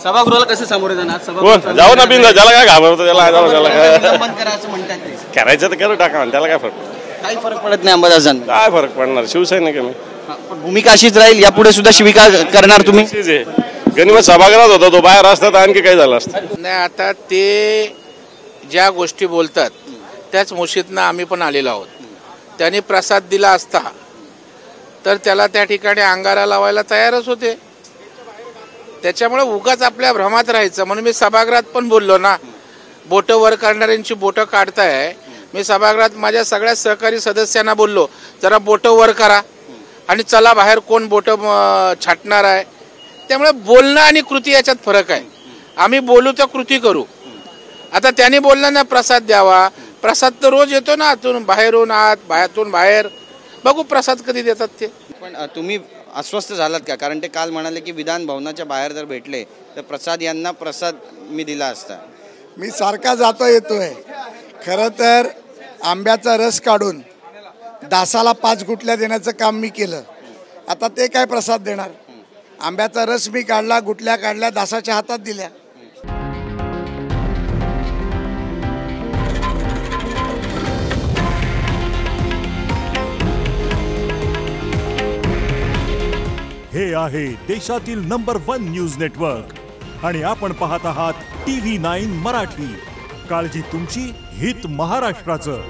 सभागृहाला कसं सामोरे जाणार? जाऊ ना बिंदा, ज्याला काय घाबरतो त्याला निलंबन करा असं म्हणतात ते. करायचं तर करू टाका, त्याला काय फरक काही फरक पडत नाही अंबादासांना. काय फरक पडणार, शिवसैनिक आहे मी. पण भूमिका अशीच राहील यापुढे सुद्धा शिविका करणार तुम्ही? गणिमत सभागृहात होता तो, बाहेर असता तर आणखी काय झालं असतं. नाही, आता ते ज्या गोष्टी बोलतात त्याच मुशीतनं आम्ही पण आलेलो आहोत. त्यांनी प्रसाद दिला असता तर त्याला त्या ठिकाणी अंगारा लावायला तयारच होते. त्याच्यामुळे उगाच आपल्या भ्रमात राहायचं म्हणून मी सभागृहात पण बोललो ना, बोटं वर करणाऱ्यांची बोटं काढताय. मी सभागृहात माझ्या सगळ्या सहकारी सदस्यांना बोललो, जरा बोटं वर करा आणि चला बाहेर, कोण बोटं छाटणार आहे. त्यामुळे बोलणं आणि कृती याच्यात फरक आहे. आम्ही बोलू तर कृती करू. आता त्यांनी बोललं ना प्रसाद द्यावा, प्रसाद तर रोज येतो ना, आतून बाहेरून आत, बाहेरून बाहेर. बघू प्रसाद कधी देतात ते. पण तुम्ही अस्वस्थ झालात का? कारण ते काल म्हणाले की विधान भवनाच्या बाहेर जर भेटले तर प्रसाद यांना प्रसाद मी दिला असता. मी सारखा जातो येतोय. खरं तर आंब्याचा रस काढून दासाला 5 गुटल्या देण्याचं काम मी केलं. आता ते काय प्रसाद देणार? आंब्याचा रस मी काढला, गुटल्या काढल्या, दासाच्या हातात दिल्या. हे आहे देशातील नंबर 1 न्यूज नेटवर्क आणि आपण पाहत आहात TV9 मराठी. काळजी तुमची, हित महाराष्ट्राचं.